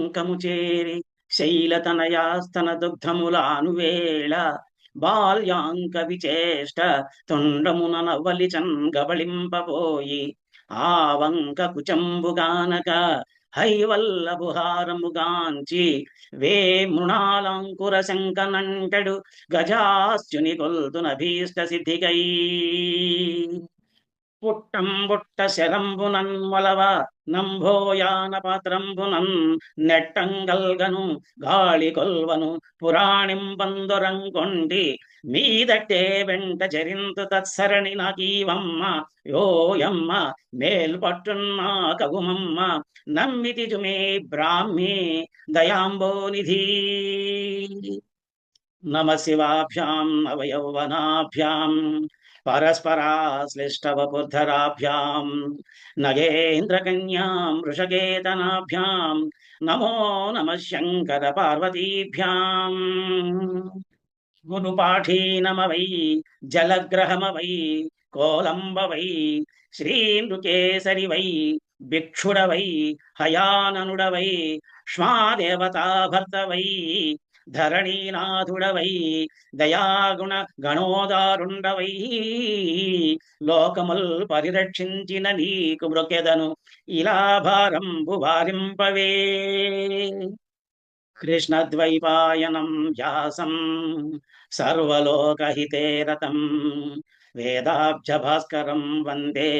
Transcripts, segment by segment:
పంకము చేరి శైలతనయాస్తన దుగ్ధములానువేళ బాల్యాంక విచేష్ట తొండమున నవ్వలిచన్ గబళింపబోయి ఆ వంక కుచంబుగానక హైవల్లభుహారముగాంచి వే మృణాలంకుర శంకనంటడు గజాస్యుని కొల్తున భీష్ట సిద్ధికై పుట్టంబుట్ట శరంబునన్ మొలవ నంభోయాన పాత్రంబునన్ నెట్టంగల్గను గాళి కొల్వను పురాణింబందురంకొండి మీదట్టే వెంట చరింతు తత్సరణి నాకీవమ్మ యోయమ్మ మేల్పట్టున్నా కగుమమ్మ నమ్మితి జుమే బ్రాహ్మీ దయాంబోనిధి నమ శివాభ్యాం నవయౌవనాభ్యాం పరస్పరాశ్లిష్టవపుర్ధరాభ్యాం నగేంద్రకన్యాం వృషకేతనాభ్యాం నమో నమ శంకర పార్వతీభ్యాం గురుపాఠీనమవై జలగ్రహమవై కోలంబవై శ్రీనృకేసరి వై భిక్షుడవై హయాననుడవై ష్మాదేవతాభర్తవై ధరణీనాథుడవై దయాగుణ గణోదారుండవై లోకముల్ పరిరక్షించిన నీకు మృకెదను ఇలా భారంబు వారింపవే కృష్ణద్వైపాయనం వ్యాసం సర్వలోకహితే రతం వేదాబ్జ భాస్కరం వందే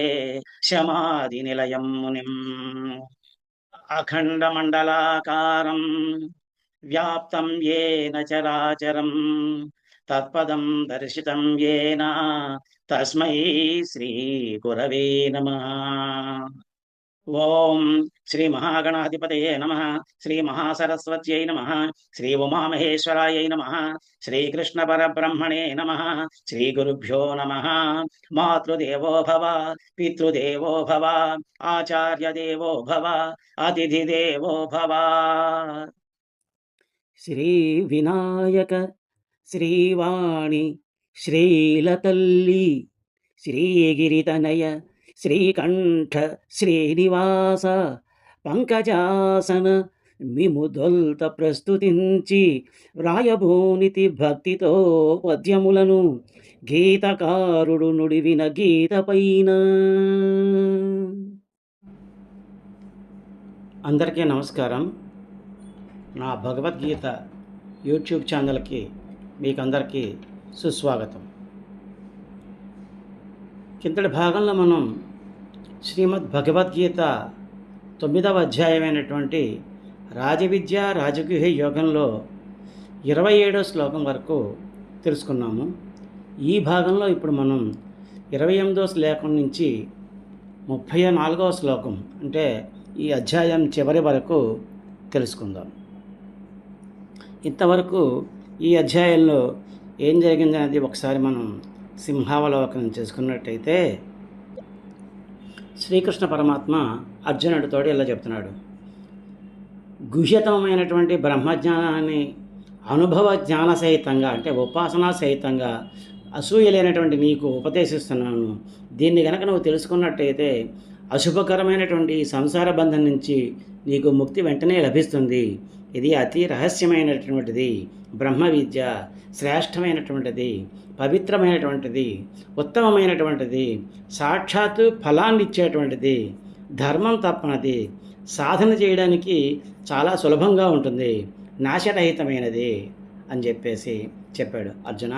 శమాది నిలయం మునిం అఖండమండలాకారం వ్యాప్తం యేన చరాచరం తత్పదం దర్శితం యేన తస్మై శ్రీ గురవే నమః. ఓం శ్రీ మహాగణాధిపతయే నమః. శ్రీ మహాసరస్వత్యై నమః. శ్రీ ఉమామహేశ్వరాయై నమః. శ్రీకృష్ణ పరబ్రహ్మణే నమః. శ్రీ గురుభ్యో నమః. మాతృదేవో భవ, పితృదేవో భవ, ఆచార్యదేవో భవ, అతిథిదేవో భవ. శ్రీ వినాయక శ్రీవాణి శ్రీలతల్లి శ్రీగిరితనయ శ్రీకంఠ శ్రీనివాస పంకజాసన మిముదొల్త ప్రస్తుతించి వ్రాయబోనితి భక్తితో పద్యములను గీతకారుడు నుడివిన గీత పైన. అందరికీ నమస్కారం. నా భగవద్గీత యూట్యూబ్ ఛానల్కి మీకందరికీ సుస్వాగతం. కిందటి భాగంలో మనం శ్రీమద్ భగవద్గీత 9వ అధ్యాయమైనటువంటి రాజవిద్య రాజగృహ యోగంలో 27వ శ్లోకం వరకు తెలుసుకున్నాము. ఈ భాగంలో ఇప్పుడు మనం 28వ శ్లోకం నుంచి 34వ శ్లోకం అంటే ఈ అధ్యాయం చివరి వరకు తెలుసుకుందాం. ఇంతవరకు ఈ అధ్యాయంలో ఏం జరిగిందనేది ఒకసారి మనం సింహావలోకనం చేసుకున్నట్టయితే, శ్రీకృష్ణ పరమాత్మ అర్జునుడితో ఇలా చెప్తున్నాడు. గుహ్యతమైనటువంటి బ్రహ్మజ్ఞానాన్ని అనుభవ జ్ఞాన సహితంగా అంటే ఉపాసనా సహితంగా అసూయ లేనటువంటి నీకు ఉపదేశిస్తున్నాను. దీన్ని కనుక నువ్వు తెలుసుకున్నట్టయితే అశుభకరమైనటువంటి సంసార బంధం నుంచి నీకు ముక్తి వెంటనే లభిస్తుంది. ఇది అతి రహస్యమైనటువంటిది బ్రహ్మ విద్య, శ్రేష్టమైనటువంటిది, పవిత్రమైనటువంటిది, ఉత్తమమైనటువంటిది, సాక్షాత్తు ఫలాన్ని ఇచ్చేటువంటిది, ధర్మం తప్పనది, సాధన చేయడానికి చాలా సులభంగా ఉంటుంది, నాశరహితమైనది అని చెప్పాడు. అర్జున,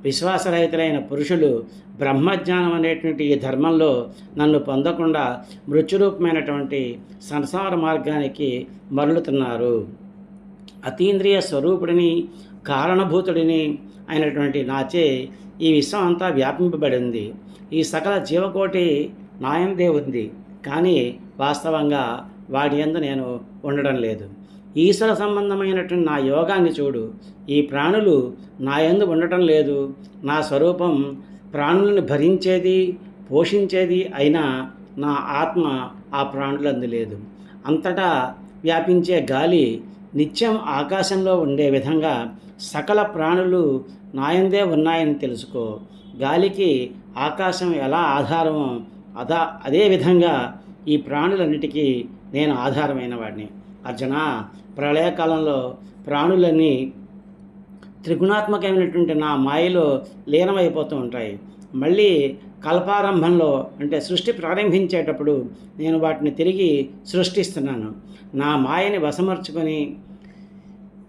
విశ్వాసరహితులైన పురుషులు బ్రహ్మజ్ఞానం అనేటువంటి ఈ ధర్మంలో నన్ను పొందకుండా మృత్యురూపమైనటువంటి సంసార మార్గానికి మరలుతున్నారు. అతీంద్రియ స్వరూపుడిని, కారణభూతుడిని అయినటువంటి నాచే ఈ విశ్వం అంతా వ్యాపింపబడింది. ఈ సకల జీవకోటి నాయందే ఉంది, కానీ వాస్తవంగా వాడి యందు నేను ఉండడం లేదు. ఈశ్వర సంబంధమైనటువంటి నా యోగాన్ని చూడు. ఈ ప్రాణులు నా యందు ఉండటం లేదు. నా స్వరూపం ప్రాణులను భరించేది, పోషించేది అయినా నా ఆత్మ ఆ ప్రాణులందు లేదు. అంతటా వ్యాపించే గాలి నిత్యం ఆకాశంలో ఉండే విధంగా సకల ప్రాణులు నాయందే ఉన్నాయని తెలుసుకో. గాలికి ఆకాశం ఎలా ఆధారమో అదేవిధంగా ఈ ప్రాణులన్నిటికీ నేను ఆధారమైన వాడిని. అర్జున, ప్రళయకాలంలో ప్రాణులన్నీ త్రిగుణాత్మకమైనటువంటి నా మాయలో లీనమైపోతూ ఉంటాయి. మళ్ళీ కల్పారంభంలో అంటే సృష్టి ప్రారంభించేటప్పుడు నేను వాటిని తిరిగి సృష్టిస్తున్నాను. నా మాయని వశమర్చుకొని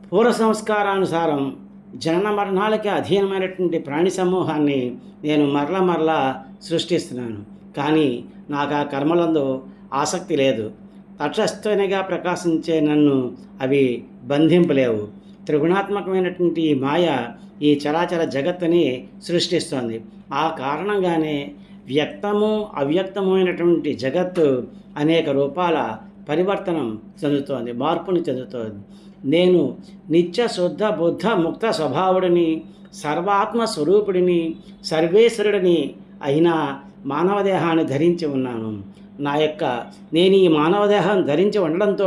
పూర్వ సంస్కారానుసారం జనన మరణాలకి అధీనమైనటువంటి ప్రాణి సమూహాన్ని నేను మరలా సృష్టిస్తున్నాను. కానీ నాకు ఆ కర్మలందు ఆసక్తి లేదు. తటస్థునిగా ప్రకాశించే నన్ను అవి బంధింపలేవు. త్రిగుణాత్మకమైనటువంటి ఈ మాయ ఈ చరాచర జగత్తుని సృష్టిస్తోంది. ఆ కారణంగానే వ్యక్తము అవ్యక్తమైనటువంటి జగత్తు అనేక రూపాల పరివర్తనం చెందుతోంది, మార్పుని చెందుతోంది. నేను నిత్య శుద్ధ బుద్ధ ముక్త స్వభావుడిని, సర్వాత్మ స్వరూపుడిని, సర్వేశ్వరుడిని అయినా మానవదేహాన్ని ధరించి ఉన్నాను. నేను ఈ మానవదేహం ధరించి ఉండడంతో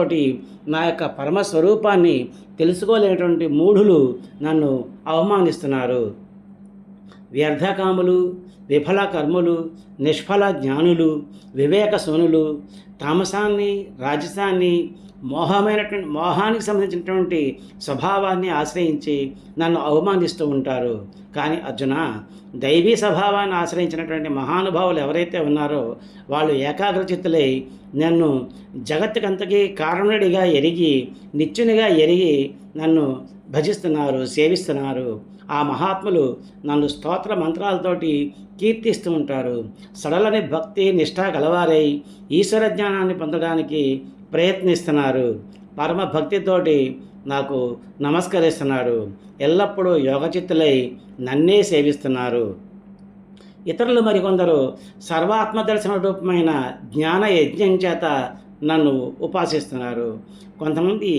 నా యొక్క పరమస్వరూపాన్ని తెలుసుకోలేనటువంటి మూఢులు నన్ను అవమానిస్తున్నారు. వ్యర్థకాములు, విఫల కర్ములు, నిష్ఫల జ్ఞానులు, వివేక శూనులు, తామసాన్ని, రాజసాన్ని, మోహానికి సంబంధించినటువంటి స్వభావాన్ని ఆశ్రయించి నన్ను అవమానిస్తూ ఉంటారు. కానీ అర్జున, దైవీ స్వభావాన్ని ఆశ్రయించినటువంటి మహానుభావులు ఎవరైతే ఉన్నారో వాళ్ళు ఏకాగ్రచిత్తులై నన్ను జగత్తుకంతకీ కారణుడిగా ఎరిగి, నిత్యునిగా ఎరిగి నన్ను భజిస్తున్నారు, సేవిస్తున్నారు. ఆ మహాత్ములు నన్ను స్తోత్ర మంత్రాలతోటి కీర్తిస్తూ ఉంటారు. సడలని భక్తి నిష్ఠ గలవారై ఈశ్వర జ్ఞానాన్ని పొందడానికి ప్రయత్నిస్తున్నారు. పరమ భక్తితోటి నాకు నమస్కరిస్తున్నారు. ఎల్లప్పుడూ యోగచిత్తులై నన్నే సేవిస్తున్నారు. ఇతరులు మరికొందరు సర్వాత్మ దర్శన రూపమైన జ్ఞాన యజ్ఞం చేత నన్ను ఉపాసిస్తున్నారు. కొంతమంది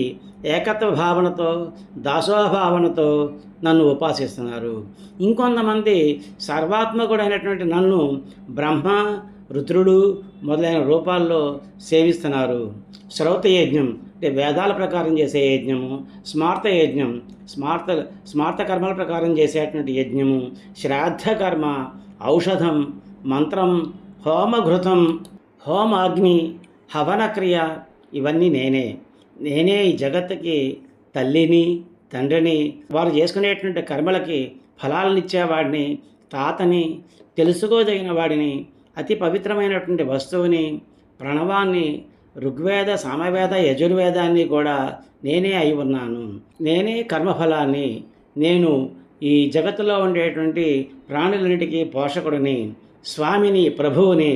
ఏకత్వ భావనతో, దాసోభావనతో నన్ను ఉపాసిస్తున్నారు. ఇంకొంతమంది సర్వాత్మకుడైనటువంటి నన్ను బ్రహ్మ, రుద్రుడు మొదలైన రూపాల్లో సేవిస్తున్నారు. శ్రౌత యజ్ఞం అంటే వేదాల ప్రకారం చేసే యజ్ఞము, స్మార్త యజ్ఞం స్మార్త కర్మల ప్రకారం చేసేటువంటి యజ్ఞము, శ్రాద్ధ కర్మ, ఔషధం, మంత్రం, హోమఘృతం, హోమాగ్ని, హవనక్రియ ఇవన్నీ నేనే ఈ జగత్తుకి తల్లిని, తండ్రిని. వారు చేసుకునేటువంటి కర్మలకి ఫలాలనిచ్చేవాడిని, తాతని, తెలుసుకోదగిన వాడిని, అతి పవిత్రమైనటువంటి వస్తువుని, ప్రణవాన్ని, ఋగ్వేద, సామవేద, యజుర్వేదాన్ని కూడా నేనే అయి ఉన్నాను. నేనే కర్మఫలాన్ని. నేను ఈ జగత్తులో ఉండేటువంటి ప్రాణులన్నిటికీ పోషకుడిని, స్వామిని, ప్రభువుని.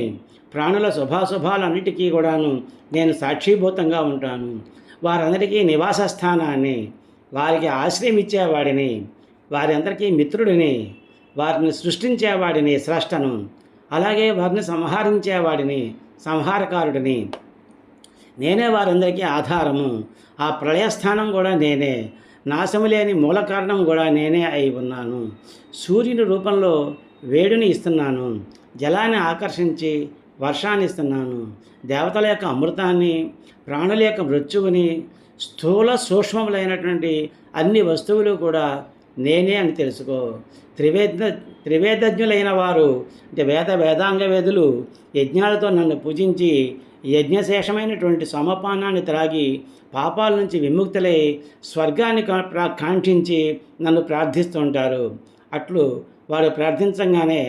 ప్రాణుల శుభాశుభాలన్నిటికీ కూడాను నేను సాక్షిభూతంగా ఉంటాను. వారందరికీ నివాస స్థానాన్ని, వారికి ఆశ్రయం ఇచ్చేవాడిని, వారి అందరికీ మిత్రుడిని, వారిని సృష్టించేవాడిని, స్రష్టను. అలాగే వారిని సంహరించేవాడిని, సంహారకారుడిని. నేనే వారందరికీ ఆధారము. ఆ ప్రళయస్థానం కూడా నేనే. నాశము లేని మూల కారణం కూడా నేనే అయి ఉన్నాను. సూర్యుని రూపంలో వేడిని ఇస్తున్నాను. జలాన్ని ఆకర్షించి వర్షాన్ని ఇస్తున్నాను. దేవతల యొక్క అమృతాన్ని, ప్రాణుల యొక్క మృత్యువుని, స్థూల సూక్ష్మములైనటువంటి అన్ని వస్తువులు కూడా నేనే అని తెలుసుకో. త్రివేదజ్ఞులైన వారు అంటే వేదాంగ వేదులు యజ్ఞాలతో నన్ను పూజించి యజ్ఞశేషమైనటువంటి సమపానాన్ని త్రాగి పాపాల నుంచి విముక్తులై స్వర్గాన్ని కాంక్షించి నన్ను ప్రార్థిస్తుంటారు. అట్లు వారు ప్రార్థించగానే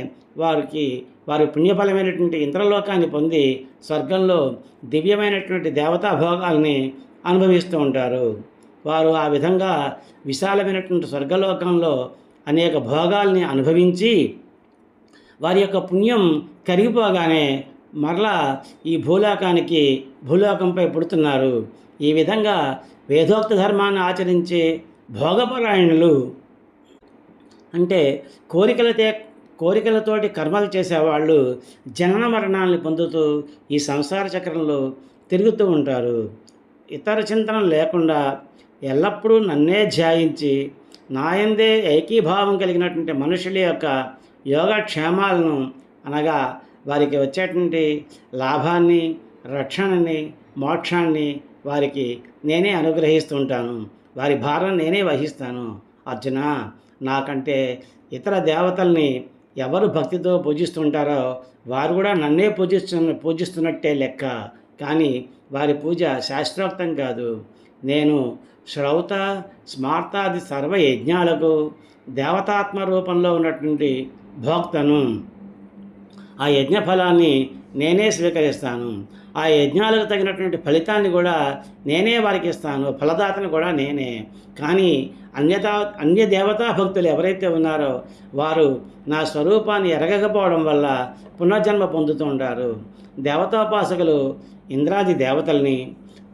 వారి పుణ్యఫలమైనటువంటి ఇంద్రలోకాన్ని పొంది స్వర్గంలో దివ్యమైనటువంటి దేవతా భోగాల్ని అనుభవిస్తూ ఉంటారు. వారు ఆ విధంగా విశాలమైనటువంటి స్వర్గలోకంలో అనేక భోగాల్ని అనుభవించి వారి యొక్క పుణ్యం కరిగిపోగానే మరలా ఈ భూలోకంపై పుడుతున్నారు. ఈ విధంగా వేదోక్త ధర్మాన్ని ఆచరించే భోగపరాయణులు అంటే కోరికలతోటి కర్మలు చేసేవాళ్ళు జనన మరణాలను పొందుతూ ఈ సంసార చక్రంలో తిరుగుతూ ఉంటారు. ఇతర చింతన లేకుండా ఎల్లప్పుడూ నన్నే ధ్యాయించి నాయందే ఏకీభావం కలిగినటువంటి మనుషుల యొక్క యోగక్షేమాలను అనగా వారికి వచ్చేటువంటి లాభాన్ని, రక్షణని, మోక్షాన్ని వారికి నేనే అనుగ్రహిస్తూ ఉంటాను. వారి భారం నేనే వహిస్తాను. అర్జున, నాకంటే ఇతర దేవతల్ని ఎవరు భక్తితో పూజిస్తుంటారో వారు కూడా నన్నే పూజిస్తున్నట్టే లెక్క. కానీ వారి పూజ శాస్త్రోక్తం కాదు. నేను శ్రౌత స్మార్తాది సర్వ యజ్ఞాలకు దేవతాత్మ రూపంలో ఉన్నటువంటి భోక్తను. ఆ యజ్ఞ ఫలాన్ని నేనే స్వీకరిస్తాను. ఆ యజ్ఞాలకు తగినటువంటి ఫలితాన్ని కూడా నేనే వారికి ఇస్తాను. ఫలదాతను కూడా నేనే. కానీ అన్య దేవతా భక్తులు ఎవరైతే ఉన్నారో వారు నా స్వరూపాన్ని ఎరగకపోవడం వల్ల పునర్జన్మ పొందుతూ ఉంటారు. దేవతాపాసకులు ఇంద్రాది దేవతల్ని,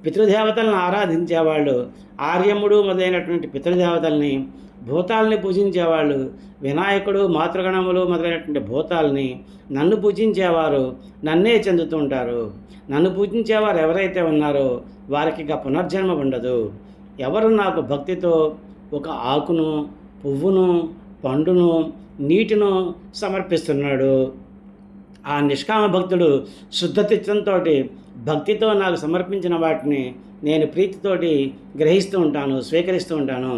పితృదేవతలను ఆరాధించేవాళ్ళు ఆర్యముడు మొదలైనటువంటి పితృదేవతల్ని, భూతాలని పూజించేవాళ్ళు వినాయకుడు, మాతృగణములు మొదలైనటువంటి భూతాలని, నన్ను పూజించేవారు నన్నే చెందుతూ ఉంటారు. నన్ను పూజించేవారు ఎవరైతే ఉన్నారో వారికి ఇక పునర్జన్మ ఉండదు. ఎవరు నాకు భక్తితో ఒక ఆకును, పువ్వును, పండును, నీటిను సమర్పిస్తున్నాడు, ఆ నిష్కామ భక్తుడు శుద్ధ చిత్తంతో భక్తితో నాకు సమర్పించిన వాటిని నేను ప్రీతితోటి గ్రహిస్తూ ఉంటాను, స్వీకరిస్తూ ఉంటాను.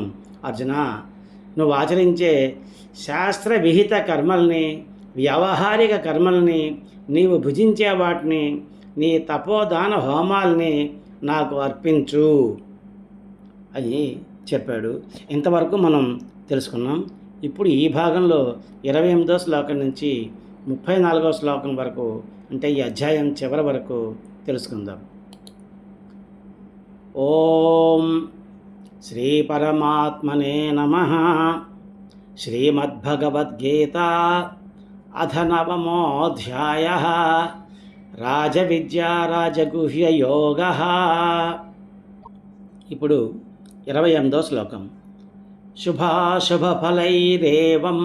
అర్జున, నువ్వు ఆచరించే శాస్త్ర విహిత కర్మల్ని, వ్యావహారిక కర్మల్ని, నీవు భుజించే వాటిని, నీ తపోదాన హోమాల్ని నాకు అర్పించు అని చెప్పాడు. ఇంతవరకు మనం తెలుసుకున్నాం. ఇప్పుడు ఈ భాగంలో 28వ శ్లోకం నుంచి 34వ శ్లోకం వరకు, అంటే ఈ అధ్యాయం చివరి వరకు తెలుసుకుందాం. ఓం శ్రీ పరమాత్మనే నమః. శ్రీమద్భగవద్గీత అథ 9వోऽధ్యాయః. రాజవిద్యా రాజగుహ్య యోగః. ఇప్పుడు 28వ శ్లోకం. శుభాశుభఫలైరేవం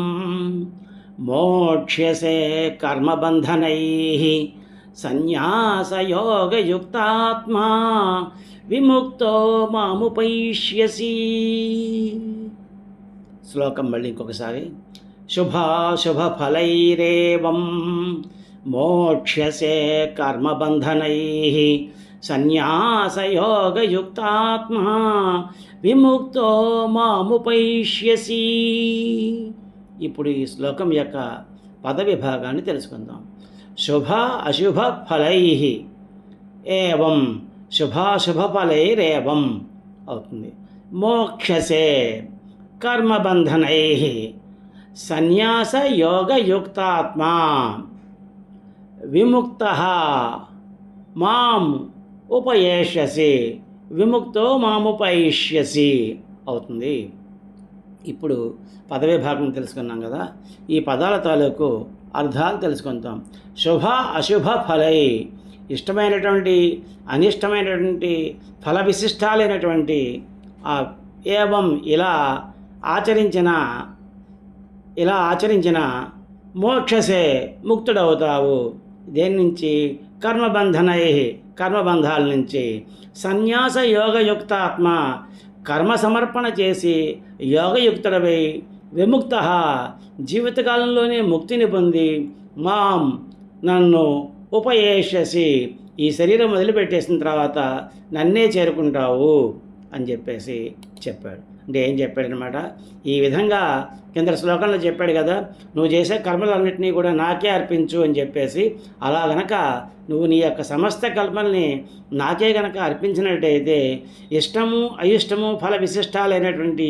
మోక్ష్యసే కర్మబంధనైః సన్యాసయోగయుక్తాత్మా విముక్తో మాముపైష్యసి. శ్లోకం మళ్ళీ ఇంకొకసారి. శుభాశుభఫలైరేవం మోక్ష్యసే కర్మబంధనైః సన్యాసయోగయుక్తాత్మా విముక్తో మాముపైష్యసి. ఇప్పుడు ఈ శ్లోకం యొక్క పద విభాగాన్ని తెలుసుకుందాం. శుభ అశుభ ఫలైః ఏవం, శుభాశుభఫలైరేవం అవుతుంది. మోక్షసే కర్మబంధనైః సన్యాసయోగయుక్తాత్మా విముక్తః మాం ఉపయేష్యసి, విముక్తో మాముపయిష్యసి అవుతుంది. ఇప్పుడు పదవిభాగం తెలుసుకున్నాం కదా, ఈ పదాల తాలూకు అర్థాలు తెలుసుకుంటాం. శుభ అశుభ ఫలై, ఇష్టమైనటువంటి అనిష్టమైనటువంటి ఫల విశిష్టాలైనటువంటి ఏవం ఇలా ఆచరించిన మోక్షసే ముక్తుడవుతావు. దేని నుంచి? కర్మబంధనై, కర్మబంధాల నుంచి. సన్యాస యోగయుక్తాత్మ, కర్మ సమర్పణ చేసి యోగయుక్తుడవై విముక్త, జీవితకాలంలోనే ముక్తిని పొంది మాం నన్ను ఉపయేష్యసి, ఈ శరీరం వదిలిపెట్టేసిన తర్వాత నన్నే చేరుకుంటావు అని చెప్పేసి చెప్పాడు. అంటే ఏం చెప్పాడనమాట, ఈ విధంగా కింద శ్లోకంలో చెప్పాడు కదా, నువ్వు చేసే కర్మలన్నింటినీ కూడా నాకే అర్పించు అని చెప్పేసి. అలా గనక నువ్వు నీ యొక్క సమస్త కర్మల్ని నాకే గనక అర్పించినట్టయితే ఇష్టము అయిష్టము ఫల విశిష్టాలైనటువంటి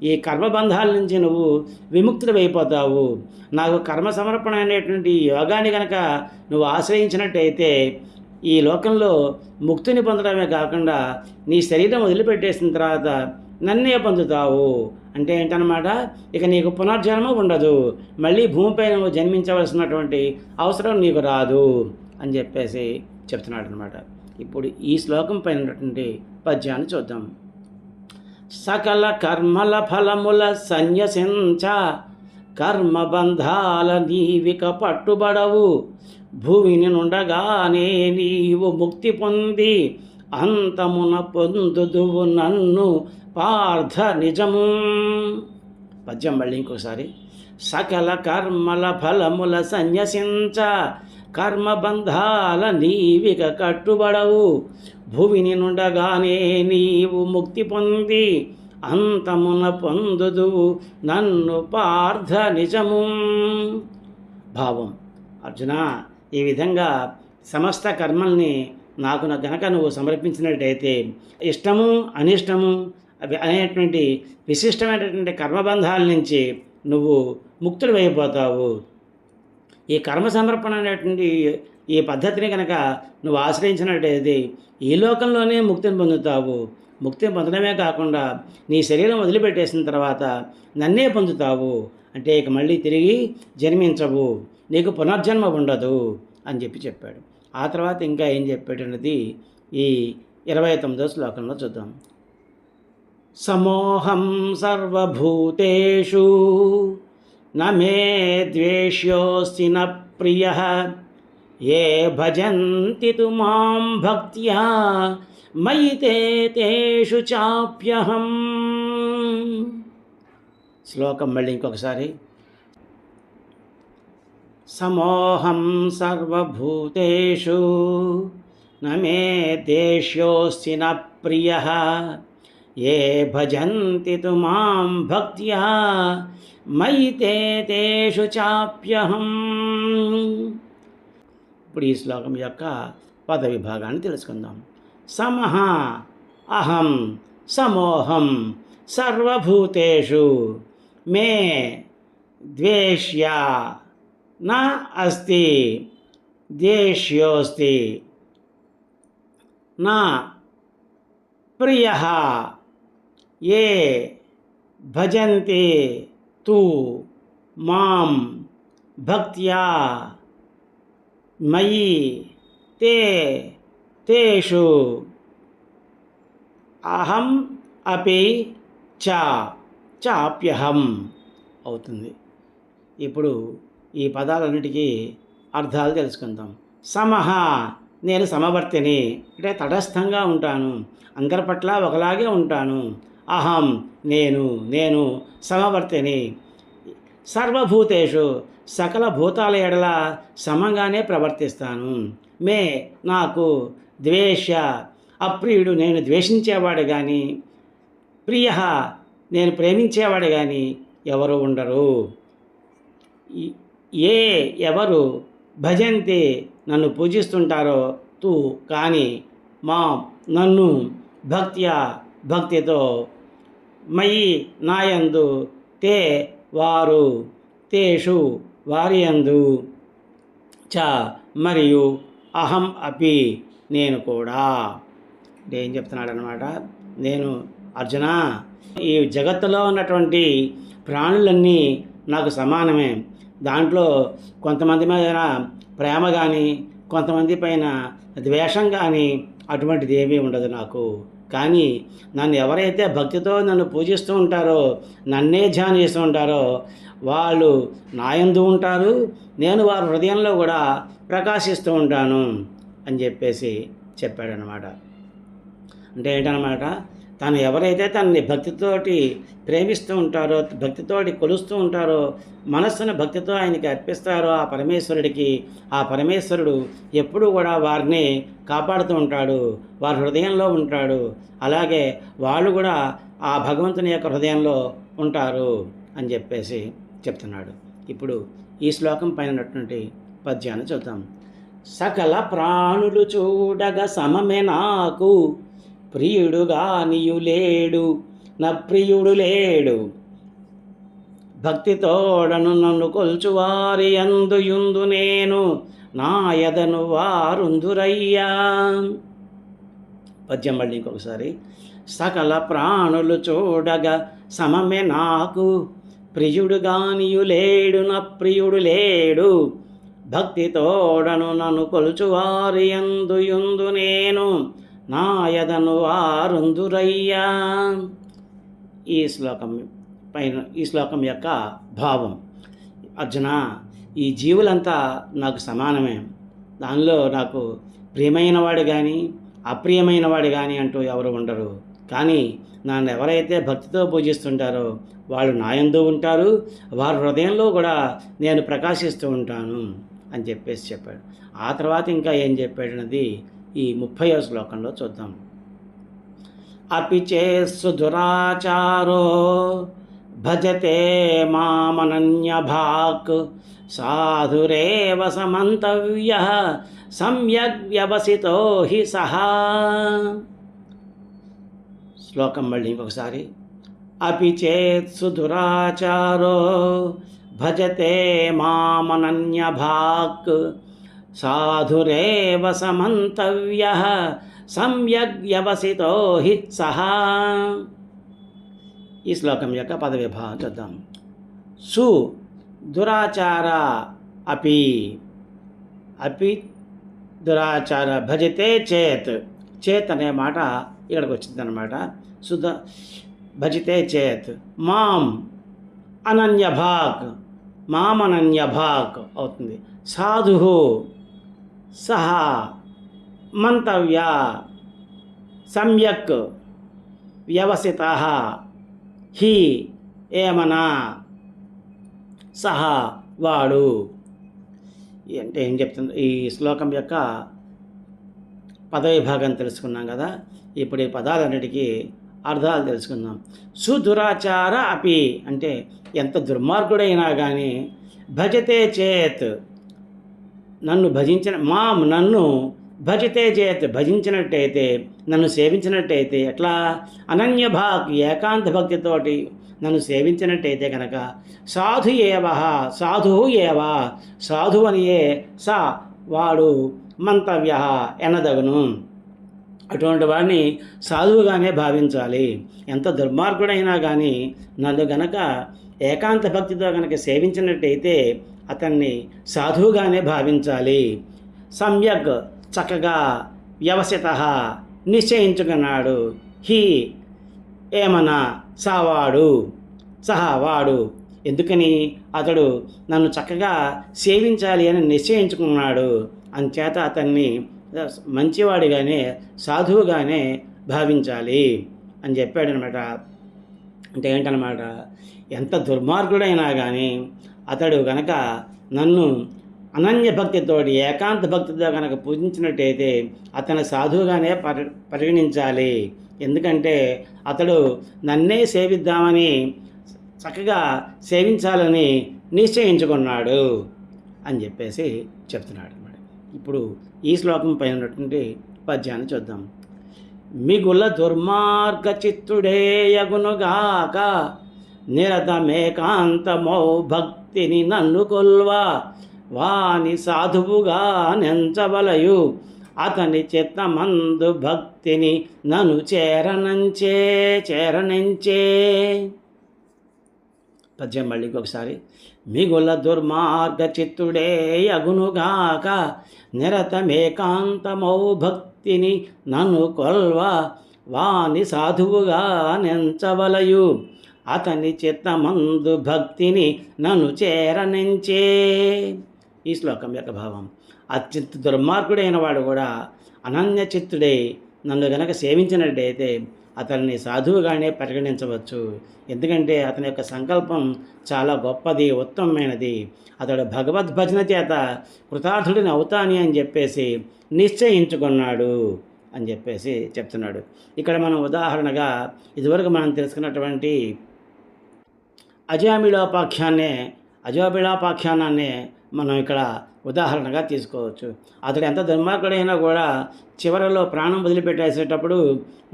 ఈ కర్మబంధాల నుంచి నువ్వు విముక్తుడైపోతావు. నాకు కర్మ సమర్పణ అనేటువంటి యోగాన్ని గనక నువ్వు ఆశ్రయించినట్టయితే ఈ లోకంలో ముక్తిని పొందడమే కాకుండా నీ శరీరం వదిలిపెట్టేసిన తర్వాత నన్నే పొందుతావు. అంటే ఏంటన్నమాట, ఇక నీకు పునర్జన్మ ఉండదు, మళ్ళీ భూమిపై నువ్వు జన్మించవలసినటువంటి అవసరం నీకు రాదు అని చెప్పేసి చెప్తున్నాడు అనమాట. ఇప్పుడు ఈ శ్లోకం పైన ఉన్నటువంటి పద్యాన్ని చూద్దాం. సకల కర్మల ఫలముల సన్యసించ కర్మబంధాల నీవిక పట్టుబడవు, భూమిని నుండగానే నీవు ముక్తి పొంది అంతమున పొందుదువు నన్ను పార్థ నిజము. పద్యం మళ్ళీ ఇంకోసారి. సకల కర్మల ఫలముల సన్యసించ కర్మబంధాల నీవిక కట్టుబడవు, భువిని నుండగానే నీవు ముక్తి పొంది అంతమున పొందుదువు నన్ను పార్థ నిజము. భావం. అర్జున, ఈ విధంగా సమస్త కర్మల్ని నాకు గనక నువ్వు సమర్పించినట్టయితే ఇష్టము అనిష్టము అనేటువంటి విశిష్టమైనటువంటి కర్మబంధాల నుంచి నువ్వు ముక్తుడు అయిపోతావు. ఈ కర్మ సమర్పణ అనేటువంటి ఈ పద్ధతిని కనుక నువ్వు ఆశ్రయించినట్టయితే ఈ లోకంలోనే ముక్తిని పొందుతావు. ముక్తిని పొందడమే కాకుండా నీ శరీరం వదిలిపెట్టేసిన తర్వాత నన్నే పొందుతావు. అంటే ఇక మళ్ళీ తిరిగి జన్మించవు, నీకు పునర్జన్మ ఉండదు అని చెప్పాడు. ఆ తర్వాత ఇంకా ఏం చెప్పాడన్నది ఈ 29వ శ్లోకంలో చూద్దాం. సమోహం సర్వభూతేషు నమే ద్వేష్యోస్తి న ప్రియః ఏ భజంతి తు మాం భక్త్యా మయి తేషు చాప్యహం. శ్లోకం మళ్ళీ ఇంకొకసారి. సమోహం సర్వభూతేషు నమే ద్వేష్యోస్తి న ప్రియః ఏ భజంతి తు మాం భక్త్యా మయి తేషు చాప్యహం. ఇప్పుడు ఈ శ్లోకం యొక్క పద విభాగాన్ని తెలుసుకుందాం. సమః అహం సమోహం సర్వభూతేషు మే ద్వేష్య న అస్తి ద్వేష్యోస్తి నా ప్రియః ఏ భజంతి తు మాం భక్త్యా మయి తేషు అహం అపి చాప్యహం అవుతుంది. ఇప్పుడు ఈ పదాలన్నిటికీ అర్థాలు తెలుసుకుందాం. సమః నేను సమవర్తిని, అంటే తటస్థంగా ఉంటాను, అందరి పట్ల ఒకలాగే ఉంటాను. అహం నేను సమవర్తిని. సర్వభూతేషు సకల భూతాల ఎడల సమంగానే ప్రవర్తిస్తాను. మే నాకు ద్వేష అప్రియుడు నేను ద్వేషించేవాడు కానీ, ప్రియ నేను ప్రేమించేవాడు కానీ ఎవరు ఉండరు. ఎవరు భజంతి నన్ను పూజిస్తుంటారో తూ కానీ మా నన్ను భక్తితో మయి నాయందు వారు తేషు వారి యందు మరియు అహం అపి నేను కూడా. అంటే ఏం చెప్తున్నాడు అన్నమాట, నేను అర్జున ఈ జగత్తులో ఉన్నటువంటి ప్రాణులన్నీ నాకు సమానమే. దాంట్లో కొంతమంది మీద ప్రేమ కానీ కొంతమంది పైన ద్వేషం కానీ అటువంటిది ఏమీ ఉండదు నాకు. కానీ నన్ను ఎవరైతే భక్తితో నన్ను పూజిస్తూ ఉంటారో, నన్నే ధ్యానిస్తూ ఉంటారో వాళ్ళు నా యందు ఉంటారు, నేను వారి హృదయంలో కూడా ప్రకాశిస్తూ ఉంటాను అని చెప్పాడనమాట. అంటే ఏంటనమాట, తను ఎవరైతే తనని భక్తితోటి ప్రేమిస్తూ ఉంటారో, భక్తితోటి కొలుస్తూ ఉంటారో, మనస్సును భక్తితో ఆయనకి అర్పిస్తారో ఆ పరమేశ్వరుడికి, ఆ పరమేశ్వరుడు ఎప్పుడూ కూడా వారిని కాపాడుతూ ఉంటాడు, వారి హృదయంలో ఉంటాడు. అలాగే వాళ్ళు కూడా ఆ భగవంతుని యొక్క హృదయంలో ఉంటారు అని చెప్తున్నాడు. ఇప్పుడు ఈ శ్లోకం పైన ఉన్నటువంటి పద్యాన్ని చూద్దాం. సకల ప్రాణులు చూడగ సమమే నాకు, ప్రియుడుగా నీయులేడు నా ప్రియుడు లేడు, భక్తితోడను నన్ను కొల్చువారి యందు నేను నా యదను వారుందురయ్యా. పద్యం మళ్ళీ ఇంకొకసారి. సకల ప్రాణులు చూడగా సమమే నాకు, ప్రియుడుగా నీయులేడు నా ప్రియుడు లేడు, భక్తితోడను నన్ను కొలుచువారి యందు నేను నా యదను వారుందురయ్యా. ఈ శ్లోకం యొక్క భావం, అర్జున ఈ జీవులంతా నాకు సమానమే, దానిలో నాకు ప్రియమైన వాడు కానీ అప్రియమైన వాడు కానీ అంటూ ఎవరు ఉండరు. కానీ నన్ను ఎవరైతే భక్తితో పూజిస్తుంటారో వాళ్ళు నా యందు ఉంటారు, వారి హృదయంలో కూడా నేను ప్రకాశిస్తూ ఉంటాను అని చెప్పాడు. ఆ తర్వాత ఇంకా ఏం చెప్పాడన్నది ఈ 30వ శ్లోకంలో చూద్దాం. అపి చేస్సు దురాచారో భజతే మామనన్యభాక్ సాధురేవ సమంతవ్యః సమ్యగ్ వ్యవసితో హి సహా. శ్లోకం మళ్ళీ ఇంకొకసారి. అపి చేత్ సుదురాచారో భజతే మామనన్యభాక్ సాధురేవ సమంతవ్యః సమ్యగ్ వ్యవసితో హి సహా. ఈ శ్లోకం యొక్క పదవిభాగం చూద్దాం. సు దురాచార అపి, అపి దురాచార భజతే చేత్, చేత్ అనే మాట ఇక్కడికి వచ్చిందనమాట. సుధ భజతే చేత్ మాం అనన్యభాక్, మాం అనన్యభాక్ అవుతుంది. సాధు సహా మంతవ్య సమ్యక్ వ్యవసితః హి ఏమనా సహా వాడు. అంటే ఏం చెప్తుంది? ఈ శ్లోకం యొక్క పదవి భాగం తెలుసుకున్నాం కదా. ఇప్పుడు ఈ పదాలన్నిటికీ అర్థాలు తెలుసుకుందాం. సుదురాచార అపి అంటే ఎంత దుర్మార్గుడైనా కానీ, భజతే చేత్ నన్ను భజించిన, మాం నన్ను భజతే చేత్ భజించినట్టయితే, నన్ను సేవించినట్టయితే, ఎట్లా అనన్యభాక్ ఏకాంత భక్తితోటి నన్ను సేవించినట్టయితే కనుక, సాధు ఏవ సాధువు ఏవ సాధువనియే సా వాడు మంతవ్య ఎనదగును, అటువంటి వాడిని సాధువుగానే భావించాలి. ఎంత దుర్మార్గుడైనా కానీ నన్ను గనక ఏకాంత భక్తితో కనుక సేవించినట్టయితే అతన్ని సాధువుగానే భావించాలి. సమ్యక్ చక్కగా వ్యవసిత నిశ్చయించుకున్నాడు. హి ఏమన్నా సావాడు సహావాడు, ఎందుకని అతడు నన్ను చక్కగా సేవించాలి అని నిశ్చయించుకున్నాడు. అంచేత అతన్ని మంచివాడిగానే సాధువుగానే భావించాలి అని చెప్పాడనమాట. అంటే ఏంటనమాట, ఎంత దుర్మార్గుడైనా కానీ అతడు గనక నన్ను అనన్య భక్తితోటి ఏకాంత భక్తితో కనుక పూజించినట్టయితే అతను సాధువుగానే పరిగణించాలి. ఎందుకంటే అతడు నన్నే సేవిద్దామని చక్కగా సేవించాలని నిశ్చయించుకున్నాడు అని చెప్పేసి చెప్తున్నాడు అన్నమాట. ఇప్పుడు ఈ శ్లోకం పైన ఉన్నటువంటి పద్యాన్ని చూద్దాం. మిగుల దుర్మార్గ చిత్తుడే యగునుగాక నిరతమేకాంతమౌ భక్తిని నన్ను కొల్వా వాని సాధువుగా నెంచవలయు అతని చిత్తమందు భక్తిని నన్ను చేరనంచే. పద్యం మళ్ళీ ఇంకొకసారి. మిగుల దుర్మార్గ చిత్తుడే అగునుగాక నిరతమేకాంతమౌ భక్తిని నన్ను కొల్వా వాని సాధువుగా నెంచవలయు అతని చిత్తమందు భక్తిని నన్ను చేరనంచే. ఈ శ్లోకం యొక్క భావం, అత్యంత దుర్మార్గుడైన వాడు కూడా అనన్య చిత్తుడై నన్ను గనక సేవించినట్టయితే అతన్ని సాధువుగానే పరిగణించవచ్చు. ఎందుకంటే అతని యొక్క సంకల్పం చాలా గొప్పది, ఉత్తమమైనది. అతడు భగవద్భజన చేత కృతార్థుడిని అవుతాని అని చెప్పేసి నిశ్చయించుకున్నాడు అని చెప్పేసి చెప్తున్నాడు. ఇక్కడ మనం ఉదాహరణగా ఇదివరకు మనం తెలుసుకున్నటువంటి అజోబిళాపాఖ్యానాన్ని మనం ఇక్కడ ఉదాహరణగా తీసుకోవచ్చు. అతడు ఎంత దుర్మార్గుడైనా కూడా చివరిలో ప్రాణం వదిలిపెట్టేసేటప్పుడు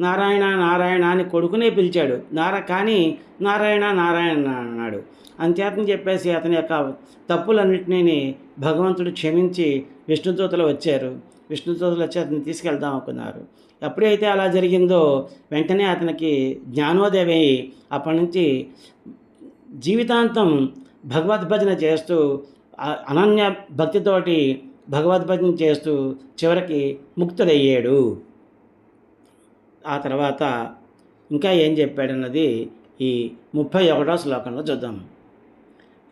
నారాయణ నారాయణ అని కొడుకునే పిలిచాడు. కానీ నారాయణ నారాయణ అన్నాడు. అంచేతని చెప్పేసి అతని యొక్క తప్పులన్నింటినీ భగవంతుడు క్షమించి విష్ణుదూతలు వచ్చారు. విష్ణుదూతలు వచ్చి అతన్ని తీసుకెళ్దాం అనుకున్నారు. ఎప్పుడైతే అలా జరిగిందో వెంటనే అతనికి జ్ఞానోదయం అయ్యి అప్పటి నుంచి జీవితాంతం భగవద్భజన చేస్తూ అనన్య భక్తితోటి భగవద్భజన చేస్తూ చివరికి ముక్తుడయ్యాడు. ఆ తర్వాత ఇంకా ఏం చెప్పాడన్నది ఈ 31వ శ్లోకంలో చూద్దాం.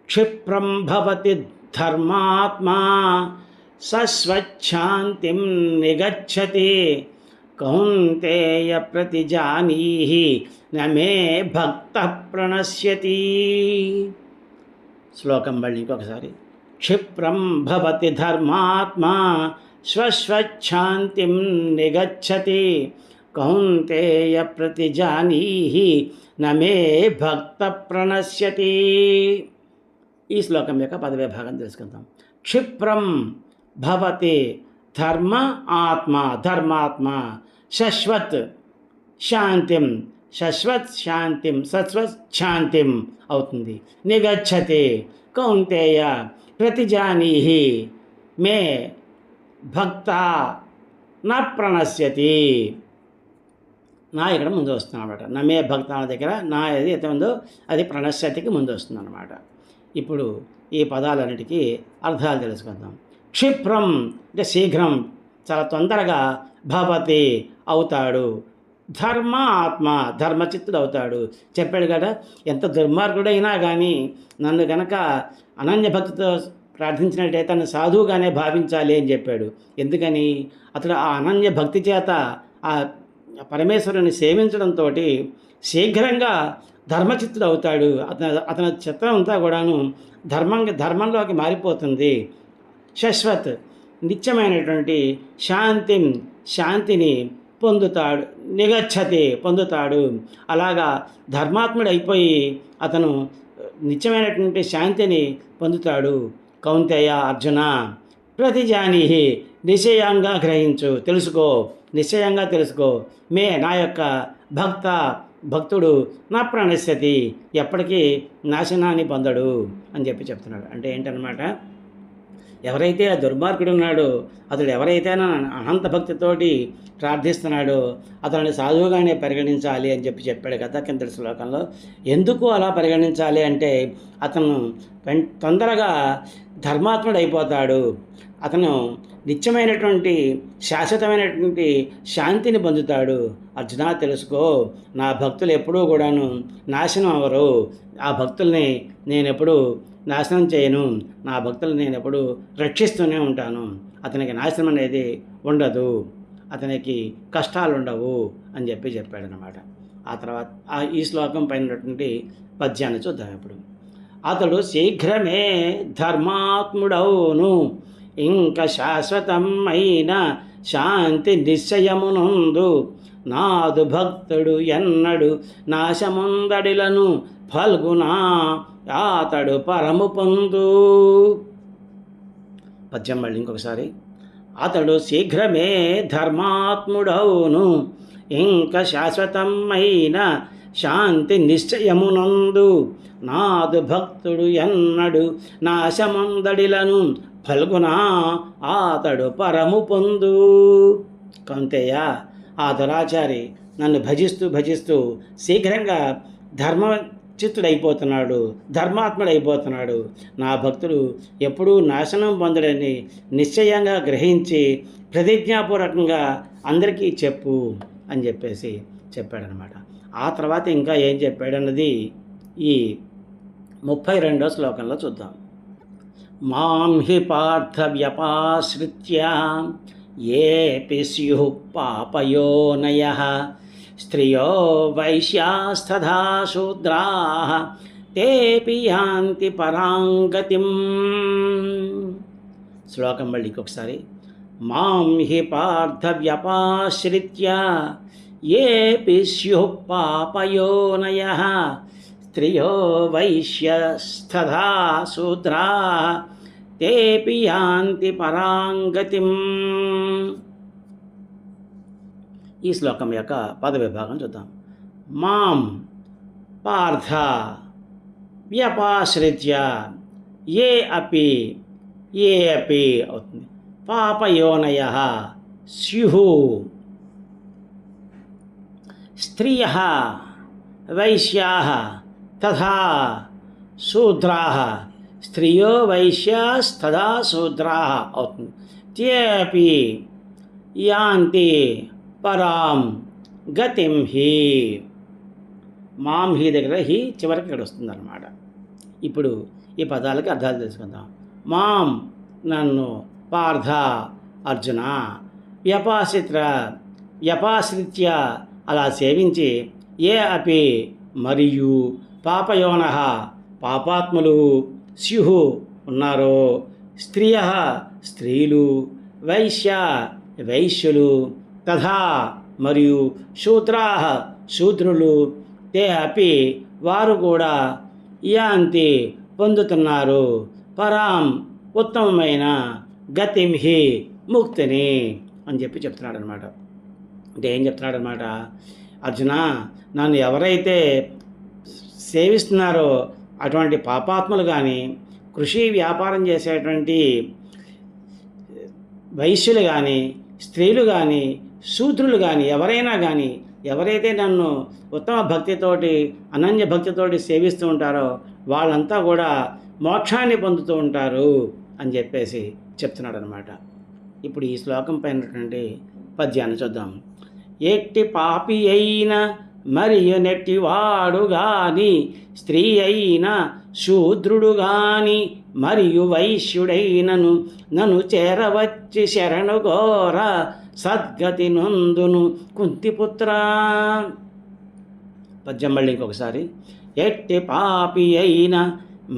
క్షిప్రం భవతి ధర్మాత్మా సస్వచ్ఛాంతిం నిగచ్చతి కౌంతేయ ప్రతిజానీహి నమే భక్త ప్రణశ్యతి. శ్లోకం మళ్ళీ ఇంకొకసారి. క్షిప్రం భవతి ధర్మాత్మా స్వస్వచ్ఛాంతిం నిగచ్చతి కౌంతేయ ప్రతిజానీహి నమే భక్త ప్రణశ్యతి. ఈ శ్లోకం యొక్క పదవిభాగం తెలుసుకుందాం. క్షిప్రం భవతి ధర్మ ఆత్మ, ధర్మాత్మ శశ్వత్ శాంతిం, శశ్వత్ శాంతిం, సశ్వత్ శాంతిం అవుతుంది. నిగచ్చతే కౌంతేయ ప్రతిజానీహి మే భక్త న ప్రణశ్యతి. నా ఇక్కడ ముందు వస్తుంది అనమాట. నమే భక్త దగ్గర నా ఏది అయితే ఉందో అది ప్రణశ్యతికి ముందు వస్తుంది అనమాట. ఇప్పుడు ఈ పదాలన్నిటికీ అర్థాలు తెలుసుకుందాం. క్షిప్రం అంటే శీఘ్రం, చాలా తొందరగా, భవతి అవుతాడు, ధర్మ ఆత్మ ధర్మచిత్తుడు అవుతాడు. చెప్పాడు కదా, ఎంత దుర్మార్గుడైనా కానీ నన్ను గనక అనన్య భక్తితో ప్రార్థించినట్టయితే తను సాధువుగానే భావించాలి అని చెప్పాడు. ఎందుకని? అతడు ఆ అనన్య భక్తి చేత ఆ పరమేశ్వరుని సేవించడంతో శీఘ్రంగా ధర్మచిత్తుడు అవుతాడు. అతని చిత్తం అంతా కూడాను ధర్మంలోకి మారిపోతుంది. శశ్వత్ నిత్యమైనటువంటి శాంతిని పొందుతాడు. నిగచ్చతి పొందుతాడు. అలాగా ధర్మాత్ముడు అయిపోయి అతను నిత్యమైనటువంటి శాంతిని పొందుతాడు. కౌంతేయ అర్జున ప్రతిజానీహి నిశ్చయంగా గ్రహించు, తెలుసుకో, నిశ్చయంగా తెలుసుకో. మే నా యొక్క భక్తుడు నా ప్రణశ్యతి ఎప్పటికీ నాశనాన్ని పొందడు అని చెప్తున్నాడు. అంటే ఏంటన్నమాట, ఎవరైతే ఆ దుర్మార్గుడు ఉన్నాడో అతడు ఎవరైతే అనంత భక్తితోటి ప్రార్థిస్తున్నాడో అతన్ని సాధువుగానే పరిగణించాలి అని చెప్పాడు కదా కిందటి శ్లోకంలో. ఎందుకు అలా పరిగణించాలి అంటే అతను తొందరగా ధర్మాత్ముడు అయిపోతాడు. అతను నిత్యమైనటువంటి శాశ్వతమైనటువంటి శాంతిని పొందుతాడు. అర్జున తెలుసుకో, నా భక్తులు ఎప్పుడూ కూడాను నాశనం అవ్వరు. ఆ భక్తుల్ని నేను ఎప్పుడూ నాశనం చేయను. నా భక్తులు నేను ఎప్పుడు రక్షిస్తూనే ఉంటాను. అతనికి నాశనం అనేది ఉండదు, అతనికి కష్టాలు ఉండవు అని చెప్పాడనమాట. ఆ తర్వాత ఈ శ్లోకం పైన ఉన్నటువంటి పద్యాన్ని చూద్దాం ఇప్పుడు. అతడు శీఘ్రమే ధర్మాత్ముడవును, ఇంక శాశ్వతమైన శాంతి నిశ్చయమునందు, నాదు భక్తుడు ఎన్నడు నాశముందడిలను ఫల్గునా అతడు పరము పొందు. పద్యం మళ్ళీ ఇంకొకసారి. అతడు శీఘ్రమే ధర్మాత్ముడవును, ఇంక శాశ్వతమైన శాంతి నిశ్చయమునందు, నాదు భక్తుడు ఎన్నడు నాశమందడిలను ఫల్గునా అతడు పరము పొందు. కౌంతేయ, ఆ దురాచారి నన్ను భజిస్తూ శీఘ్రంగా ధర్మచిత్తుడైపోతున్నాడు, ధర్మాత్ముడైపోతున్నాడు. నా భక్తుడు ఎప్పుడూ నాశనం పొందడని నిశ్చయంగా గ్రహించి ప్రతిజ్ఞాపూర్వకంగా అందరికీ చెప్పు అని చెప్పాడనమాట. ఆ తర్వాత ఇంకా ఏం చెప్పాడన్నది ఈ 32వ శ్లోకంలో చూద్దాం. మాం హి పార్థ వ్యపాశ్రిత్య ఏపి స్యుః పాపయోనయః స్త్రియో వైశ్యాస్తథా శూద్రాః తేపి యాంతి పరాంగతిం. శ్లోకం మళ్ళీ ఇంకొకసారి. మాం హి పార్థ వ్యపాశ్రిత్య ఏపి స్యుః పాపయోనయః స్త్రియో వైశ్యస్తథా శూద్రాః తేపి యాంతి పరాంగతిం. ఈ శ్లోకం యొక్క పదవిభాగం చూద్దాం. మాం పార్థ వ్యపాశ్రిత్య ఏ అపి అవుతుంది. పాపయోనయః స్యుః స్త్రియః వైశ్యాః తథా శూద్రాః స్త్రియో వైశ్యాస్తథా శూద్రాః అవుతుంది. తేపి యాంతి పరాం గతిం హి. మాం హి దగ్గర హి చివరికి ఇక్కడ వస్తుంది అన్నమాట. ఇప్పుడు ఈ పదాలకి అర్థాలు తెలుసుకుందాం. మాం నన్ను, పార్థ అర్జున, వ్యపాశ్రిత్య అలా సేవించి, ఏ అపి మరియు, పాపయోనః పాపాత్ములు, స్యుః ఉన్నారో, స్త్రియః స్త్రీలు, వైశ్యులు, తథా మరియు శూద్రాః శూద్రులు తే అపి వారు కూడా యాంతి పొందుతున్నారు పరాం ఉత్తమమైన గతిం హి ముక్తిని అని చెప్తున్నాడు అనమాట. అంటే ఏం చెప్తున్నాడు అనమాట, అర్జున నన్ను ఎవరైతే సేవిస్తున్నారో అటువంటి పాపాత్ములు కానీ, కృషి వ్యాపారం చేసేటువంటి వైశ్యులు కానీ, స్త్రీలు కానీ, శూద్రులు కానీ, ఎవరైనా కానీ ఎవరైతే నన్ను ఉత్తమ భక్తితోటి అనన్య భక్తితోటి సేవిస్తూ ఉంటారో వాళ్ళంతా కూడా మోక్షాన్ని పొందుతూ ఉంటారు అని చెప్పేసి చెప్తున్నాడు అనమాట. ఇప్పుడు ఈ శ్లోకం పైనటువంటి పద్యాన్ని చూద్దాం. ఎట్టి పాపి అయిన మరియు నెట్టివాడు గాని, స్త్రీ అయిన శూద్రుడు గాని మరియు వైశ్యుడైనను నన్ను చేరవచ్చి శరణు ఘోర సద్గతి నొందును కుంతిపుత్ర. పద్యం మళ్ళీ ఇంకొకసారి. ఎట్టి పాపి అయిన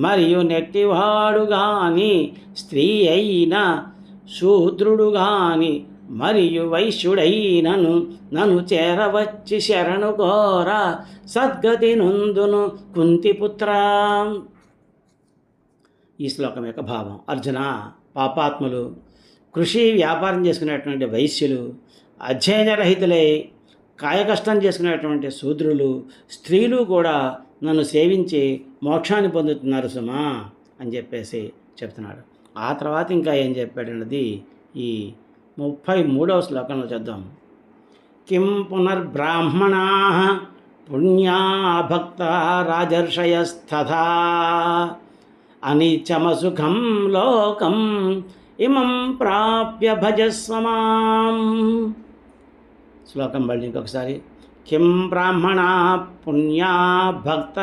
మరియు నెట్టివాడు గాని, స్త్రీ అయిన శూద్రుడు గాని మరియు వైశ్యుడైనను నన్ను చేరవచ్చి శరణు ఘోర సద్గతి నొందును కుంతిపుత్ర. ఈ శ్లోకం యొక్క భావం, అర్జున పాపాత్ములు, కృషి వ్యాపారం చేసుకునేటువంటి వైశ్యులు, అధ్యయనరహితులై కాయకష్టం చేసుకునేటువంటి శూద్రులు, స్త్రీలు కూడా నన్ను సేవించి మోక్షాన్ని పొందుతున్నారు సుమా అని చెప్పేసి చెప్తున్నాడు. ఆ తర్వాత ఇంకా ఏం చెప్పాడన్నది ఈ 33వ శ్లోకంలో చూద్దాం. కిం పునర్బ్రాహ్మణా పుణ్యా భక్త రాజర్షయస్తథా అనిచమసుఖం లోకం ఇమం ప్రాప్య భజస్వ మాం. శ్లోకం మళ్ళీ ఇంకొకసారి. కిం బ్రాహ్మణా పుణ్యా భక్త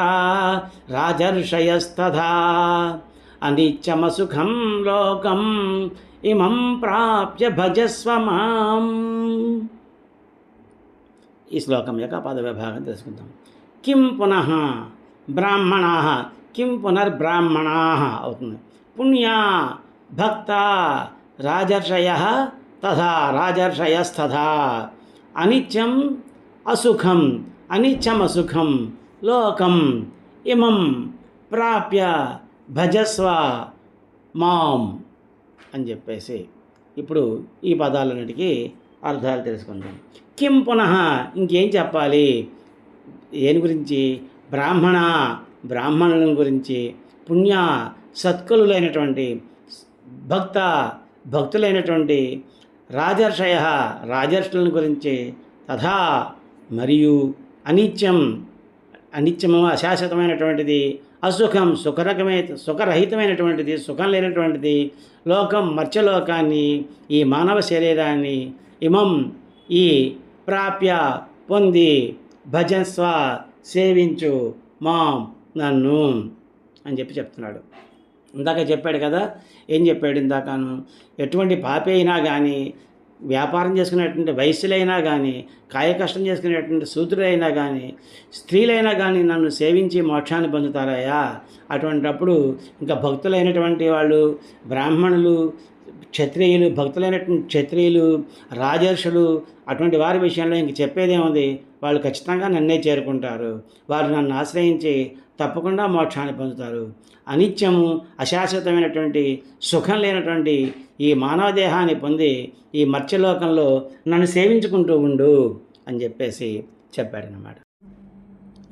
రాజర్షయస్తథా అనిత్యమసుఖం లోకం ఇమం ప్రాప్య భజస్వ మాం. ఈ శ్లోకం యొక్క పద విభాగం తెలుసుకుందాం. కిం పునః బ్రాహ్మణా, కిం పునర్బ్రాహ్మణా అవుతుంది. పుణ్యా భక్త రాజర్షయ తథా రాజర్షయస్తథా అనిత్యం అసుఖం అనిత్యం అసుఖం లోకం ఇమం ప్రాప్య భజస్వ మాం అని చెప్పేసి ఇప్పుడు ఈ పదాలన్నిటికీ అర్థాలు తెలుసుకుందాం. కిం పునః ఇంకేం చెప్పాలి, దేని గురించి? బ్రాహ్మణుల గురించి, పుణ్య సత్కులులైనటువంటి భక్తులైనటువంటి రాజర్షయ రాజర్షులను గురించి, తథా మరియు అనిత్యము అశాశ్వతమైనటువంటిది, అసుఖం సుఖరహితమైనటువంటిది, సుఖం లేనటువంటిది, లోకం మర్త్యలోకాన్ని, ఈ మానవ శరీరాన్ని, ఇమం ఈ ప్రాప్య పొంది భజస్వ సేవించు మాం నన్ను అని చెప్తున్నాడు. ఇందాక చెప్పాడు కదా, ఏం చెప్పాడు ఇందాకను? ఎటువంటి పాపి అయినా కానీ, వ్యాపారం చేసుకునేటువంటి వయస్సులైనా కానీ, కాయకష్టం చేసుకునేటువంటి శూద్రులైనా కానీ, స్త్రీలైనా కానీ నన్ను సేవించి మోక్షాన్ని పొందుతారయ్యా. అటువంటిప్పుడు ఇంకా భక్తులైనటువంటి వాళ్ళు, బ్రాహ్మణులు, క్షత్రియులు, భక్తులైనటువంటి క్షత్రియులు, రాజర్షులు, అటువంటి వారి విషయంలో ఇంక చెప్పేదేముంది? వాళ్ళు ఖచ్చితంగా నన్నే చేరుకుంటారు. వారు నన్ను ఆశ్రయించి తప్పకుండా మోక్షాన్ని పొందుతారు. అనిత్యము అశాశ్వతమైనటువంటి సుఖం లేనటువంటి ఈ మానవ దేహాన్ని పొంది ఈ మర్త్యలోకంలో నన్ను సేవించుకుంటూ ఉండు అని చెప్పేసి చెప్పాడనమాట.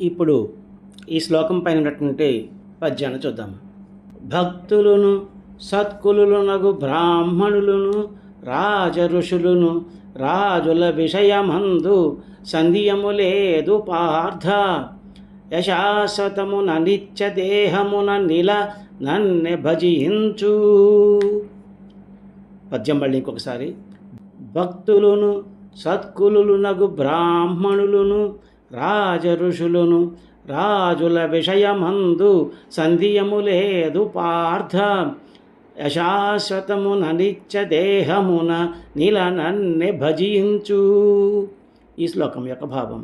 ఇప్పుడు ఈ శ్లోకం పైన ఉన్నటువంటి పద్యాన్ని చూద్దాం. భక్తులను సత్కులునగు బ్రాహ్మణులను రాజఋషులను రాజుల విషయమందు సంధియము లేదు పార్థ, యశాశ్వతమున నిత్య దేహమున నిల నన్నె భజించు. పద్యం మళ్ళీ ఇంకొకసారి. భక్తులను సత్కులునగు బ్రాహ్మణులను రాజఋషులను రాజుల విషయమందు సంధియము లేదు పార్థ, యశాశ్వతమున నిత్య దేహమున నిల నన్నె భజించు. ఈ శ్లోకం యొక్క భావం,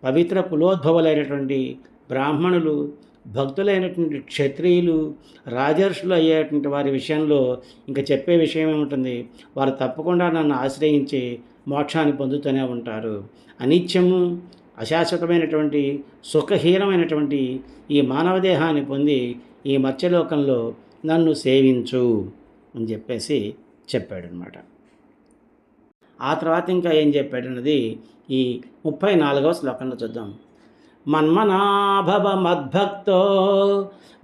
పవిత్ర కులోద్భవులైనటువంటి బ్రాహ్మణులు, భక్తులైనటువంటి క్షత్రియులు, రాజర్షులు అయ్యేటువంటి వారి విషయంలో ఇంకా చెప్పే విషయం ఏముంటుంది? వారు తప్పకుండా నన్ను ఆశ్రయించి మోక్షాన్ని పొందుతూనే ఉంటారు. అనిత్యము అశాశ్వతమైనటువంటి సుఖహీనమైనటువంటి ఈ మానవ దేహాన్ని పొంది ఈ మత్స్యలోకంలో నన్ను సేవించు అని చెప్పేసి చెప్పాడనమాట. ఆ తర్వాత ఇంకా ఏం చెప్పాడన్నది ఈ 34వ శ్లోకంలో చూద్దాం. మన్మనాభవ మద్భక్తో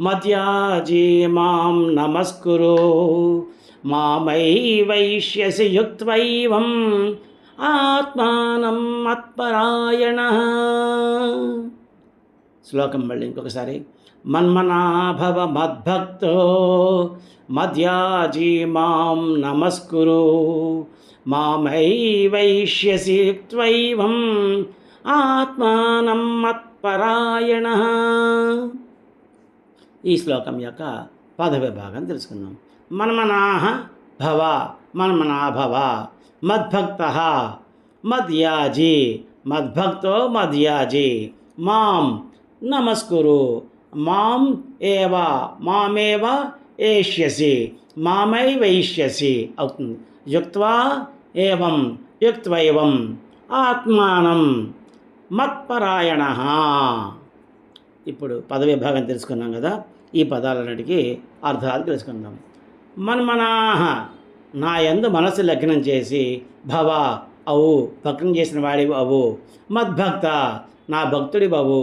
మద్యాజీ మాం నమస్కురు మామై వైష్యసి యుక్త్వైవం ఆత్మానం మత్పరాయణ. శ్లోకం మళ్ళీ ఇంకొకసారి. మన్మనాభవ మద్భక్తో మద్యాజీ మాం నమస్కురు మామై వైష్యసి యుక్త్వైవం ఆత్మానం మత్పరాయణ. ఈ శ్లోకం యొక్క పదవిభాగం తెలుసుకుందాం. మన్మనాః భవ, మన్మనాభవ, మద్భక్తః మద్యాజీ, మద్భక్తో మద్యాజీ, మాం నమస్కురు, మాం ఏవ మామేవ ఏష్యసి, మామై వైష్యసి అవుతుంది. యుక్త్వా ఏవం యుక్త్వైవం ఆత్మానం మత్పరాయణ. ఇప్పుడు పదవిభాగం తెలుసుకున్నాం కదా, ఈ పదాలన్నిటికీ అర్థాలు తెలుసుకుందాం. మన్మనాః నా యందు మనసు లగ్నం చేసి, భవ అవు భక్తం చేసిన వాడివి అవు, మద్భక్త నా భక్తుడి అవు,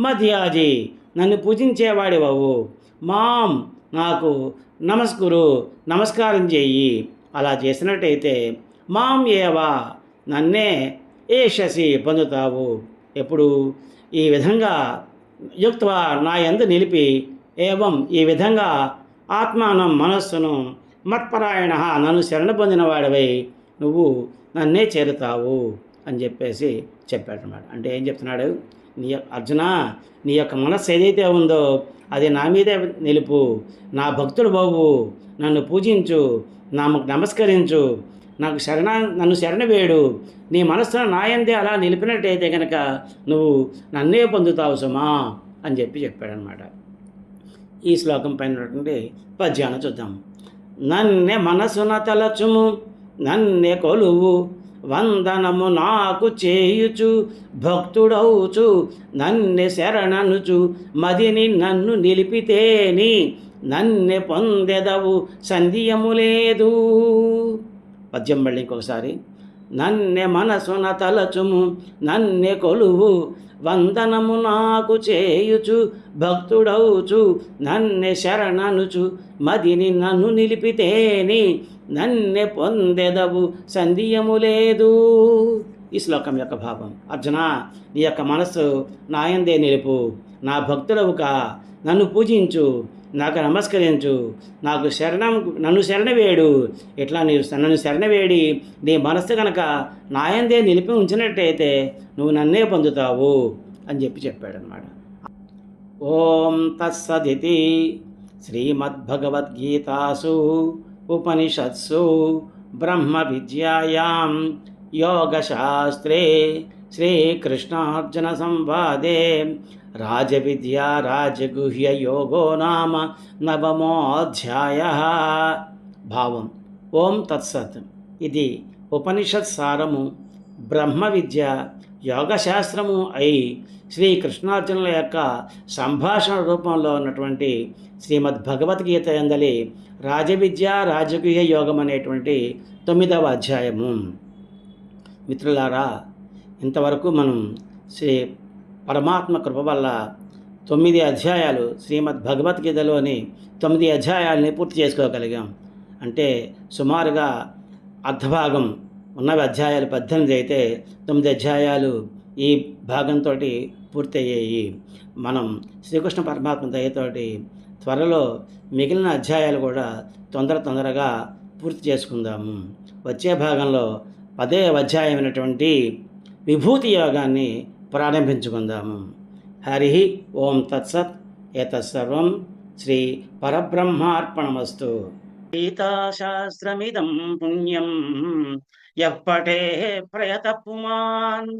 మద్యాజీ నన్ను పూజించేవాడివవు, మాం నాకు నమస్కురు నమస్కారం చేయి. అలా చేసినట్టయితే మాం ఏవా నన్నే ఏషసి పొందుతావు. ఎప్పుడు ఈ విధంగా యుక్త్వా నా యందు నిలిపి, ఏవం ఈ విధంగా ఆత్మానం మనస్సును, మత్పరాయణ నన్ను శరణ పొందిన వాడివై నువ్వు నన్నే చేరుతావు అని చెప్పేసి చెప్పాడనమాట. అంటే ఏం చెప్తున్నాడు? అర్జున, నీ యొక్క మనస్సు ఏదైతే ఉందో అది నా మీదే నిలుపు, నా భక్తుడు బాబు, నన్ను పూజించు, నాకు నమస్కరించు, నన్ను శరణ వేడు. నీ మనస్సును నాయందే అలా నిలిపినట్టయితే కనుక నువ్వు నన్నే పొందుతావు సుమా అని చెప్పాడనమాట. ఈ శ్లోకం పైన ఉన్నటువంటి పద్యాన్ని చూద్దాం. నన్నే మనసున తలచుము నన్నే కొలువు వందనము నాకు చేయుచు భక్తుడవుచు నన్నే శరణనుచు మదిని నన్ను నిలిపితేని నన్నే పొందెదవు సంధ్యము లేదు. పద్యం మళ్ళీ ఇంకొకసారి. నన్నే మనసున తలచుము నన్నే కొలువు వందనము నాకు చేయుచు భక్తుడవుచు నన్నే శరణనుచు మదిని నన్ను నిలిపితేని నన్నే పొందెదవు సంధ్యము లేదు. ఈ శ్లోకం యొక్క భావం. అర్జున, నీ యొక్క మనస్సు నాయందే నిలుపు, నా భక్తుడవుక, నన్ను పూజించు, నాకు నమస్కరించు, నన్ను శరణవేడు. ఇట్లా నన్ను శరణవేడి నీ మనస్సు కనుక నాయందే నిలిపి ఉంచినట్టయితే నువ్వు నన్నే పొందుతావు అని చెప్పాడనమాట. ఓం తత్సదితి శ్రీమద్భగవద్గీతాసు ఉపనిషత్సు బ్రహ్మ విద్యాయాం యోగశాస్త్రే శ్రీకృష్ణార్జున సంవాదే రాజవిద్యా రాజగుహ్య యోగో నామ నవమోऽధ్యాయః. భావం. ఓం తత్సత్. ఇది ఉపనిషత్ సారము, బ్రహ్మ విద్య, యోగశాస్త్రము అయి శ్రీకృష్ణార్జునుల యొక్క సంభాషణ రూపంలో ఉన్నటువంటి శ్రీమద్ భగవద్గీత యందలి రాజవిద్య రాజగుహ్య యోగం అనేటువంటి 9వ అధ్యాయము. మిత్రులారా, ఇంతవరకు మనం శ్రీ పరమాత్మ కృప వల్ల 9 అధ్యాయాలు శ్రీమద్ భగవద్గీతలోని 9 అధ్యాయాలని పూర్తి చేసుకోగలిగాం. అంటే సుమారుగా అర్ధభాగం ఉన్నవి అధ్యాయాలు 18 అయితే 9 అధ్యాయాలు ఈ భాగంతో పూర్తయ్యాయి. మనం శ్రీకృష్ణ పరమాత్మ దయతోటి త్వరలో మిగిలిన అధ్యాయాలు కూడా తొందరగా పూర్తి చేసుకుందాము. వచ్చే భాగంలో 10వ అధ్యాయమైనటువంటి విభూతి యోగాన్ని ప్రారంభించుకుందాము. హరి ఓం తత్సత్. ఏతత్సర్వం శ్రీ పరబ్రహ్మార్పణమస్తు. గీతాశాస్త్రమిదం పుణ్యం యః పఠేః ప్రయతః పుమాన్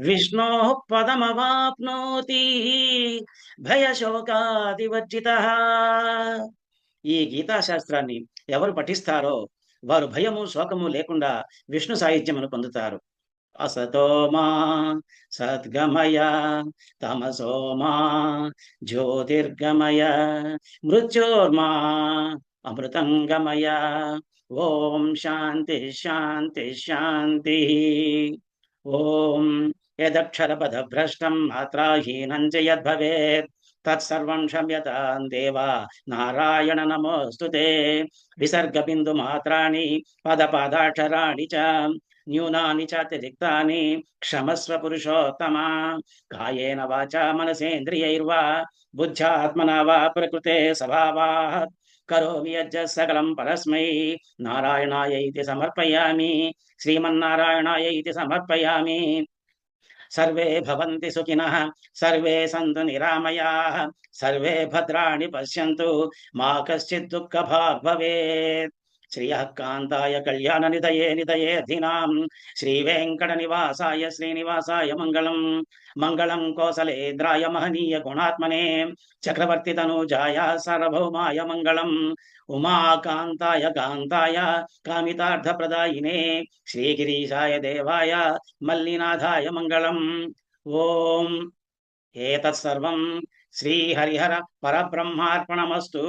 విష్ణోః పదమవాప్నోతి భయశోకాదివర్జితః. ఈ గీతాశాస్త్రాన్ని ఎవరు పఠిస్తారో వారు భయము శోకము లేకుండా విష్ణు సాహిత్యమును పొందుతారు. అసతోమా సద్గమయ తమసోమా జ్యోతిర్గమయ మృత్యోర్మా అమృతంగమయ. ఓం శాంతి శాంతి శాంతి. ఓం యదక్షరపదభ్రష్టం మాత్రాహీనం చ యద్భవేత్ తత్సర్వం క్షమ్యతాం దేవా నారాయణ నమోస్తుతే. విసర్గబిందు మాత్రాణి పదపాదాక్షరాణి చ న్యూనాని చాతిరిక్తాని క్షమస్వ పురుషోత్తమ. కాయేన వాచా మనసేంద్రియైర్వా బుద్ధ్యాత్మనా వా ప్రకృతే స్వభావాత్ కరోమి యజ్జ సకలం పరస్మై నారాయణాయ ఇతి సమర్పయామి. శ్రీమన్నారాయణాయ ఇతి సమర్పయామి. సర్వే భవంతి సుఖినః, సర్వే సంతు నిరామయాః, సర్వే భద్రాణి పశ్యంతు, మా కశ్చిత్ దుఃఖభాగ్ భవేత్. శ్రియః కాంతాయ కళ్యాణ నిధయే నిధయేధినాం శ్రీ వెంకట నివాసాయ శ్రీనివాసాయ మంగళం. మంగళం కోసలేంద్రాయ మహనీయ గుణాత్మనే చక్రవర్తి తనూజాయ సార్వభౌమాయ మంగళం. ఉమాకాంతాయ కాంతాయ కామితార్థప్రదాయినే శ్రీగిరీశాయ దేవాయ మల్లినాథాయ మంగళం. ఓం ఏతత్సర్వం శ్రీహరిహర పరబ్రహ్మార్పణమస్తు.